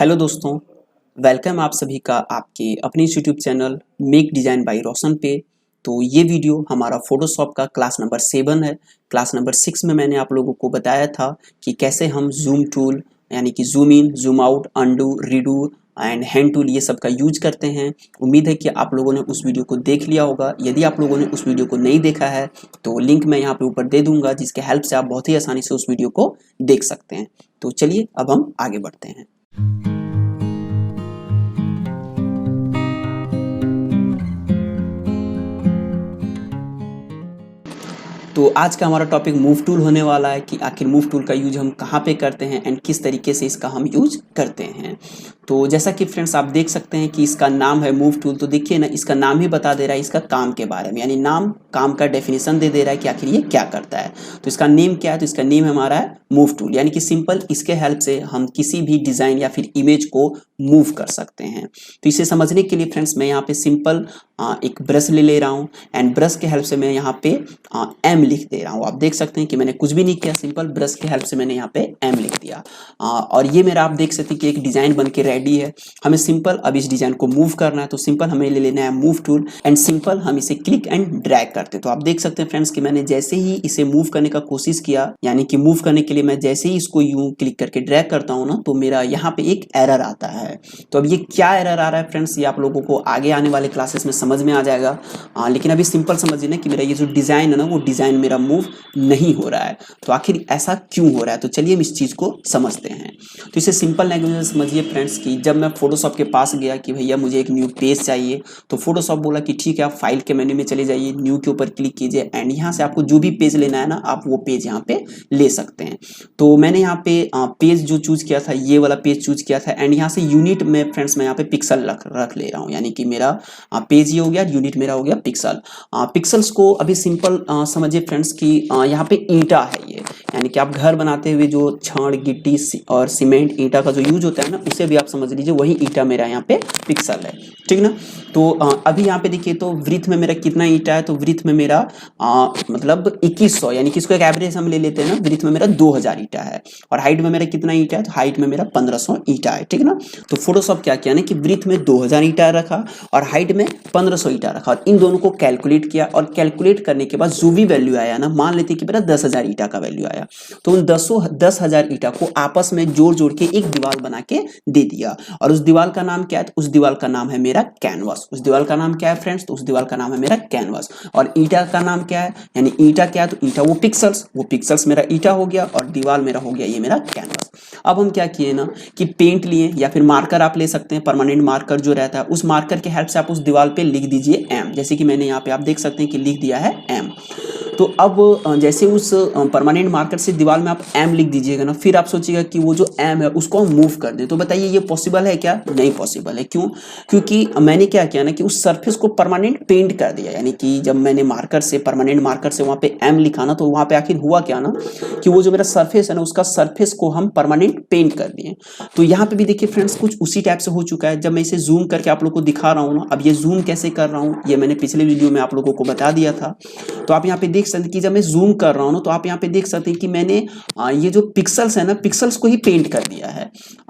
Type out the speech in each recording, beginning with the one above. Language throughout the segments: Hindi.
हेलो दोस्तों, वेलकम आप सभी का आपके अपने YouTube channel make design by Roshan पे। तो ये वीडियो हमारा फोटोशॉप का क्लास नंबर 7 है। क्लास नंबर 6 में मैंने आप लोगों को बताया था कि कैसे हम जूम टूल यानी कि zoom in, zoom out, undo, redo and hand tool ये सब का यूज करते हैं। उम्मीद है कि आप लोगों ने उस वीडियो को देख लिया होगा। यदि आप लोगों ने उस वीडियो को नहीं देखा है तो लिंक मैं यहाँ पे ऊपर दे दूंगा, जिसके हेल्प से आप बहुत ही आसानी से उस वीडियो को देख सकते हैं। तो चलिए अब हम आगे बढ़ते हैं। तो आज का हमारा टॉपिक मूव टूल होने वाला है कि आखिर मूव टूल का यूज हम कहाँ पे करते हैं एंड किस तरीके से इसका हम यूज करते हैं। तो जैसा कि फ्रेंड्स आप देख सकते हैं कि इसका नाम है मूव टूल। तो देखिए ना, इसका नाम ही बता दे रहा है इसका काम के बारे में, यानी नाम काम का डेफिनेशन दे दे रहा है कि आखिर ये क्या करता है। तो इसका नेम क्या है? तो इसका नेम हमारा है मूव टूल, यानी कि सिंपल इसके हेल्प से हम किसी भी डिजाइन या फिर इमेज को मूव कर सकते हैं। तो इसे समझने के लिए फ्रेंड्स मैं यहाँ पे सिंपल एक ब्रश ले रहा हूँ एंड ब्रश के हेल्प से मैं यहाँ पे एम लिख दे रहा हूँ। आप देख सकते हैं कि मैंने कुछ भी नहीं किया, सिंपल ब्रश के हेल्प से मैंने यहाँ पे एम लिख दिया। और ये मेरा आप देख सकते हैं कि एक डिजाइन बन के रेडी है। हमें सिंपल अब इस डिजाइन को मूव करना है, तो सिंपल हमें ले लेना है मूव टूल एंड सिंपल हम इसे क्लिक एंड ड्रैग करते हैं। तो आप देख सकते हैं फ्रेंड्स कि मैंने जैसे ही इसे मूव करने का कोशिश किया, यानी कि मूव करने के लिए मैं जैसे ही इसको यूं क्लिक करके ड्रैग करता हूँ ना, तो मेरा यहाँ पे एक एरर आता है। तो अब ये क्या एरर आ रहा है फ्रेंड्स, ये आप लोगों को आगे आने वाले क्लासेस में समझ में आ जाएगा। लेकिन अभी सिंपल समझिए ना कि मेरा ये जो डिजाइन है ना, वो डिजाइन मेरा मूव नहीं हो रहा है। तो आखिर ऐसा क्यों हो रहा है? तो चलिए हम इस चीज को समझते हैं। तो इसे सिंपल लैंग्वेज में समझिए फ्रेंड्स कि जब मैं फोटोशॉप के पास गया कि भैया मुझे एक न्यू पेज चाहिए, तो फोटोशॉप बोला कि ठीक है, आप फाइल के मेन्यू में चले जाइए, न्यू के ऊपर क्लिक कीजिए एंड यहाँ से आपको जो भी पेज लेना है ना, आप वो पेज यहाँ पे ले सकते हैं। तो मैंने यहाँ पे पेज जो चूज किया था, ये वाला पेज चूज किया था एंड यहाँ से यूनिट में फ्रेंड्स मैं यहाँ पे पिक्सल रख ले रहा हूँ, यानी कि मेरा पेज ये हो गया, यूनिट मेरा हो गया पिक्सल। पिक्सल्स को अभी सिंपल समझिए फ्रेंड्स कि यहाँ पे ईंटा है ये, यानी कि आप घर बनाते हुए जो छड़, गिट्टी और सीमेंट, ईंटा का जो यूज होता है ना, उसे भी आप समझ लीजिए वही ईंटा मेरा यहाँ पे पिक्सल है, ठीक ना। तो अभी यहाँ पे देखिए तो वृत्त में मेरा कितना ईंटा है, तो वृत्त में मेरा मतलब 2100, यानी कि इसको एक एवरेज हम ले लेते हैं ना, वृत्त में मेरा 2000 ईंटा है। और हाइट में मेरा कितना ईंटा है? तो हाइट में मेरा 1500 ईंटा है, ठीक ना। तो फोटोशॉप क्या किया ना कि वृत्त में 2000 ईंटा रखा और हाइट में 1500 ईंटा रखा और इन दोनों को कैलकुलेट किया। और कैलकुलेट करने के बाद जो भी वैल्यू आया ना, मान लेते कि मेरा 10,000 ईंटा का वैल्यू आया, तो उन 10,000 ईंटा को आपस में जोड़ जोड़ के एक दीवार बना के दे दिया। और उस दीवार का नाम क्या है? तो उस दीवार का नाम है मेरा कैनवास। उस दीवार का नाम क्या है फ्रेंड्स? तो उस दीवार का नाम है मेरा कैनवास। और ईंटा का नाम क्या है? यानी ईंटा क्या है? तो ईंटा वो पिक्सल्स मेरा ईंटा हो गया और दीवार मेरा हो गया ये मेरा कैनवास। अब हम क्या किए ना कि पेंट लिए या फिर मार्कर आप ले सकते हैं, परमानेंट मार्कर जो रहता है, उस मार्कर के हेल्प से आप उस दीवार पे लिख दीजिए एम, जैसे कि मैंने यहाँ पे आप देख सकते हैं कि लिख दिया है एम। तो अब जैसे उस परमानेंट मार्कर से दीवार में आप एम लिख दीजिएगा ना, फिर आप सोचिएगा कि वो जो एम है उसको हम मूव कर दें। तो बताइए ये पॉसिबल है क्या? नहीं पॉसिबल है। क्यों? क्योंकि मैंने क्या किया ना कि उस सरफेस को परमानेंट पेंट कर दिया, यानी कि जब मैंने मार्कर से, परमानेंट मार्कर से वहां पे एम लिखा ना, तो वहां पे आखिर हुआ क्या ना कि वो जो मेरा सरफेस है ना, उसका सरफेस को हम परमानेंट पेंट कर दिए। तो यहाँ पे भी देखिए फ्रेंड्स कुछ उसी टाइप से हो चुका है। जब मैं इसे जूम करके आप लोग को दिखा रहा हूँ ना, अब ये जूम कैसे कर रहा हूँ ये मैंने पिछले वीडियो में आप लोगों को बता दिया था। तो आप यहाँ पे देख सकते हैं कि जब मैं जूम कर रहा हूँ ना, तो आप यहाँ पे देख सकते हैं कि मैंने ये जो पिक्सल्स है ना, पिक्सल्स को ही पेंट कर दिया है।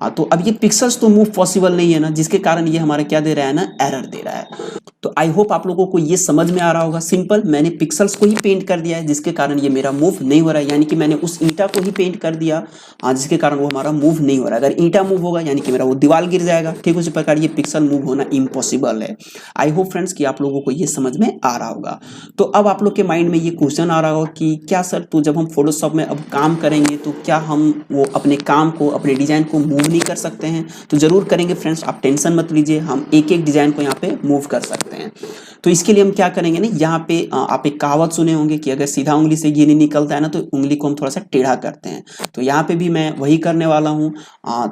तो अब ये पिक्सल्स तो मूव पॉसिबल नहीं है ना, जिसके कारण ये हमारा क्या दे रहा है ना, एरर दे रहा है। तो आई होप आप लोगों को ये समझ में आ रहा होगा। सिंपल मैंने पिक्सल्स को ही पेंट कर दिया है, जिसके कारण ये मेरा मूव नहीं हो रहा है, यानी कि मैंने उस ईंटा को ही पेंट कर दिया जिसके कारण वो हमारा मूव नहीं हो रहा है। अगर ईंटा मूव होगा यानी कि मेरा वो दीवार गिर जाएगा, ठीक उसी प्रकार ये पिक्सल मूव होना इम्पॉसिबल है। आई होप फ्रेंड्स कि आप लोगों को ये समझ में आ रहा होगा। तो अब आप लोग के माइंड में ये क्वेश्चन आ रहा होगा कि क्या सर, तो जब हम फोटोशॉप में अब काम करेंगे तो क्या हम वो अपने काम को, अपने डिजाइन को मूव नहीं कर सकते हैं? तो जरूर करेंगे फ्रेंड्स, आप टेंशन मत लीजिए, हम एक एक डिजाइन को यहाँ पे मूव कर सकते हैं। तो इसके लिए हम क्या करेंगे ना, यहाँ पे आप एक कहावत सुने होंगे कि अगर सीधा उंगली से घी नहीं निकलता है ना, तो उंगली को हम थोड़ा सा टेढ़ा करते हैं। तो यहाँ पे भी मैं वही करने वाला हूँ।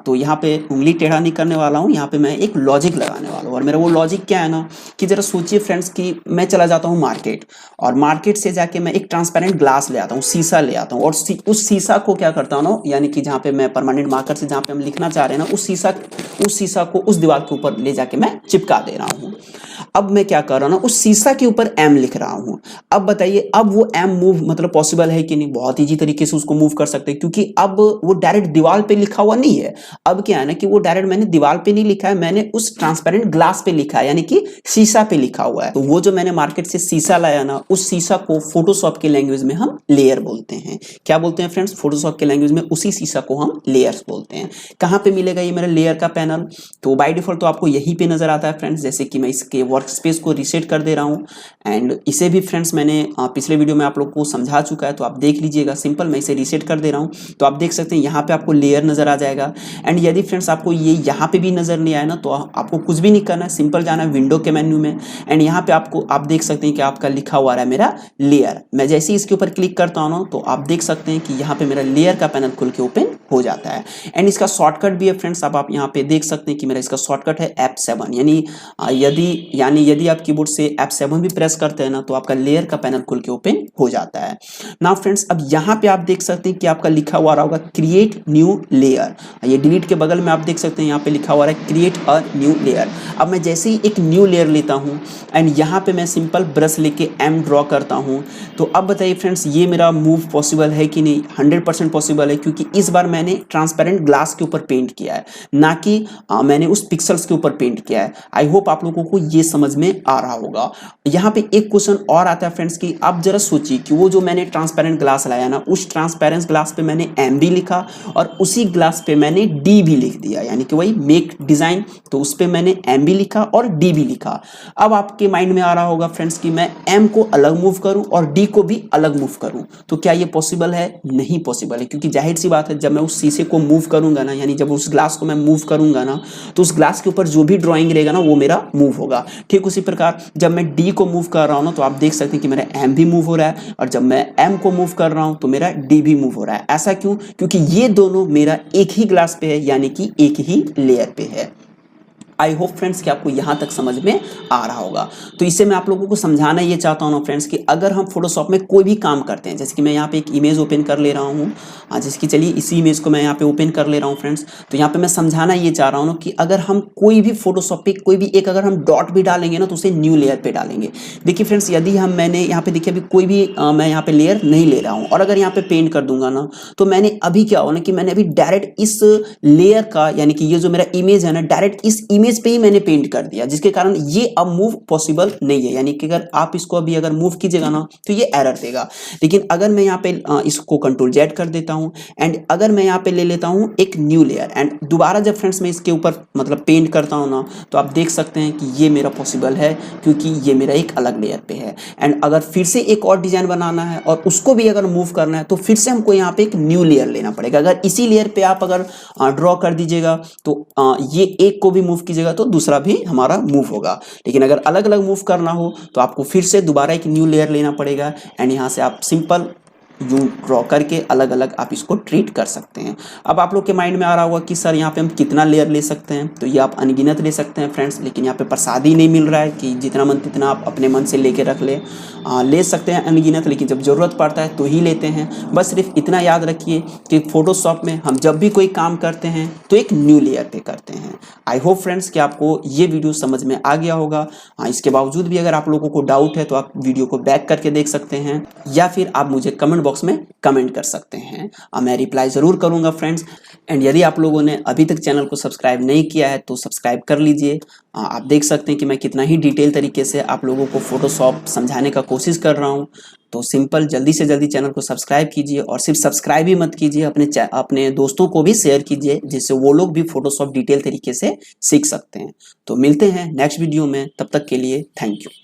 तो यहाँ पे उंगली टेढ़ा नहीं करने वाला हूँ, यहाँ पे मैं एक लॉजिक लगाने वाला हूँ। और मेरा वो लॉजिक क्या है ना कि जरा सोचिए फ्रेंड्स कि मैं चला जाता हूँ मार्केट, और मार्केट से जाके मैं एक ट्रांसपेरेंट ग्लास ले आता हूँ, शीशा ले आता हूँ, और उस शीशा को क्या करता हूँ ना, यानी कि जहाँ पे मैं परमानेंट मार्कर से जहाँ पे हम लिखना चाह रहे हैं ना, उस शीशा को उस दीवार के ऊपर ले जाके मैं चिपका दे रहा हूँ। अब मैं क्या कर रहा हूँ ना, उस शीशा के ऊपर एम लिख रहा हूँ। अब बताइए, अब वो एम मूव मतलब पॉसिबल है कि नहीं? बहुत इजी तरीके से उसको मूव कर सकते हैं, क्योंकि अब वो डायरेक्ट दीवार पे लिखा हुआ नहीं है। अब क्या है ना कि वो डायरेक्ट मैंने दीवार पे नहीं लिखा है, मैंने उस ट्रांसपेरेंट ग्लास पे लिखा है, यानी कि शीशा पे लिखा हुआ है। तो वो जो मैंने मार्केट से शीशा लाया ना, उस शीशा को फोटोशॉप की लैंग्वेज में हम लेयर बोलते हैं। क्या बोलते हैं फ्रेंड्स? फोटोशॉप की लैंग्वेज में उसी शीशा को हम लेयर्स बोलते हैं। कहाँ पे मिलेगा ये मेरा लेयर का पैनल? तो बाय डिफॉल्ट तो आपको यहीं पे नजर आता है फ्रेंड्स। जैसे कि मैं इसके वर्क स्पेस को रीसेट कर दे रहा हूँ, एंड इसे भी फ्रेंड्स मैंने पिछले वीडियो में आप लोग को समझा चुका है, तो आप देख लीजिएगा। सिंपल मैं इसे रीसेट कर दे रहा हूँ, तो आप देख सकते हैं यहाँ पे आपको लेयर नजर आ जाएगा। एंड यदि फ्रेंड्स आपको ये यहाँ पे भी नजर नहीं आया ना, तो आपको कुछ भी नहीं करना है, सिंपल जाना है विंडो के मेन्यू में, एंड यहाँ पे आपको आप देख सकते हैं कि आपका लिखा हुआ है मेरा लेयर। मैं जैसे ही इसके ऊपर क्लिक करता हूँ ना, तो आप देख सकते हैं कि यहाँ पे मेरा लेयर का पैनल खुल के ओपन हो जाता है। एंड इसका शॉर्टकट भी है फ्रेंड्स। अब आप यहाँ पे देख सकते हैं कि मेरा इसका शॉर्टकट है F7, यानी यदि आप कीबोर्ड से F7 भी प्रेस करते हैं ना, तो आपका लेयर का पैनल खुल के ओपन हो जाता है। नाउ फ्रेंड्स, अब यहाँ पे आप देख सकते हैं कि आपका लिखा हुआ होगा क्रिएट न्यू लेयर। ये डिलीट के बगल में आप देख सकते हैं यहाँ पे लिखा हुआ है क्रिएट अ न्यू लेयर। अब मैं जैसे ही एक न्यू लेयर लेता हूँ एंड यहाँ पे मैं सिंपल ब्रश लेके एम ड्रॉ करता हूँ, तो अब बताइए फ्रेंड्स, ये मेरा मूव पॉसिबल है कि नहीं? 100% पॉसिबल है, क्योंकि इस बार मैंने ट्रांसपेरेंट ग्लास के ऊपर पेंट किया है, ना कि मैंने उस पिक्सल्स के ऊपर पेंट किया है। आई होप आप लोगों को ये समझ में आ रहा होगा। यहाँ पे एक क्वेश्चन और आता है फ्रेंड्स कि आप जरा सोचिए कि वो जो मैंने ट्रांसपेरेंट ग्लास लाया ना, उस ट्रांसपेरेंट ग्लास पे मैंने एम भी लिखा और उसी ग्लास पे मैंने डी भी लिख दिया, यानी कि वही मेक डिजाइन, तो उस पे मैंने एम भी लिखा और डी भी लिखा। अब आपके माइंड में आ रहा होगा फ्रेंड्स कि मैं एम को अलग मूव करूं और डी को भी अलग मूव करूं, तो क्या ये पॉसिबल है? नहीं पॉसिबल है, क्योंकि जाहिर सी बात है, जब मैं उस शीशे को मूव करूंगा ना, यानी जब उस ग्लास को मैं मूव करूंगा ना, तो उस ग्लास के ऊपर जो भी ड्राइंग रहेगा ना, वो मेरा मूव होगा। ठीक उसी प्रकार जब मैं डी को मूव कर रहा हूं ना, तो आप देख सकते हैं कि मेरा एम भी मूव हो रहा है, और जब मैं एम को मूव कर रहा हूं तो मेरा डी भी मूव हो रहा है। ऐसा क्यों? क्योंकि ये दोनों मेरा एक ही ग्लास पे है, यानी कि एक ही लेयर पे है। आई होप फ्रेंड्स कि आपको यहाँ तक समझ में आ रहा होगा। तो इससे मैं आप लोगों को समझाना ये चाहता हूँ ना फ्रेंड्स, कि अगर हम फोटोशॉप में कोई भी काम करते हैं, जैसे कि मैं यहाँ पे एक इमेज ओपन कर ले रहा हूँ, जैसे कि चलिए इसी इमेज को मैं यहाँ पे ओपन कर ले रहा हूँ फ्रेंड्स, तो यहाँ पे मैं समझाना ये चाह रहा हूँ कि अगर हम कोई भी फोटोशॉप पे कोई भी एक अगर हम डॉट भी डालेंगे ना, तो उसे न्यू लेयर पे डालेंगे। देखिए फ्रेंड्स, यदि मैंने यहाँ पे देखिए अभी कोई भी मैं यहाँ पे लेयर नहीं ले रहा हूँ, और अगर यहाँ पे पेंट कर दूंगा ना, तो मैंने अभी क्या हो ना कि मैंने अभी डायरेक्ट इस लेयर का, यानी कि ये जो मेरा इमेज है ना, डायरेक्ट इस इमेज पे ही मैंने पेंट कर दिया, जिसके कारण ये अब मूव पॉसिबल नहीं है। यानी कि अगर आप इसको अभी अगर मूव कीजिएगा ना, तो ये एरर देगा। लेकिन अगर मैं यहाँ पे इसको कंट्रोल जेड कर देता हूँ, एंड अगर मैं यहाँ पे ले लेता हूँ एक न्यू लेयर, एंड दोबारा जब फ्रेंड्स मैं इसके ऊपर मतलब पेंट करता हूँ ना, तो आप देख सकते हैं कि ये मेरा पॉसिबल है, क्योंकि ये मेरा एक अलग लेयर पे है। एंड अगर फिर से एक और डिजाइन बनाना है और उसको भी अगर मूव करना है, तो फिर से हमको यहाँ पे एक न्यू लेयर लेना पड़ेगा। अगर इसी लेयर पे आप अगर ड्रॉ कर दीजिएगा, तो ये एक को भी मूव कीजिएगा तो दूसरा भी हमारा मूव होगा। लेकिन अगर अलग अलग मूव करना हो, तो आपको फिर से दोबारा एक न्यू लेयर लेना पड़ेगा, एंड यहाँ से आप सिंपल यू ड्रॉ करके अलग अलग आप इसको ट्रीट कर सकते हैं। अब आप लोग के माइंड में आ रहा होगा कि सर यहाँ पे हम कितना लेयर ले सकते हैं? तो ये आप अनगिनत ले सकते हैं फ्रेंड्स, लेकिन यहाँ पे प्रसादी नहीं मिल रहा है कि जितना मन तितना आप अपने मन से लेके रख ले सकते हैं अनगिनत, लेकिन जब जरूरत पड़ता है तो ही लेते हैं। बस सिर्फ इतना याद रखिए कि फोटोशॉप में हम जब भी कोई काम करते हैं तो एक न्यू लेयर पे करते हैं। आई होप फ्रेंड्स कि आपको ये वीडियो समझ में आ गया होगा। इसके बावजूद भी अगर आप लोगों को डाउट है, तो आप वीडियो को बैक करके देख सकते हैं, या फिर आप मुझे कमेंट बॉक्स में कमेंट कर सकते हैं। मैं रिप्लाई जरूर करूंगा फ्रेंड्स। एंड यदि आप लोगों ने अभी तक चैनल को सब्सक्राइब नहीं किया है, तो सब्सक्राइब कर लीजिए। आप देख सकते हैं कि मैं कितना ही डिटेल तरीके से आप लोगों को फोटोशॉप समझाने का कोशिश कर रहा हूं। तो सिंपल जल्दी से जल्दी चैनल को सब्सक्राइब कीजिए, और सिर्फ सब्सक्राइब ही मत कीजिए, अपने दोस्तों को भी शेयर कीजिए, जिससे वो लोग भी फोटोशॉप डिटेल तरीके से सीख सकते हैं। तो मिलते हैं नेक्स्ट वीडियो में, तब तक के लिए थैंक यू।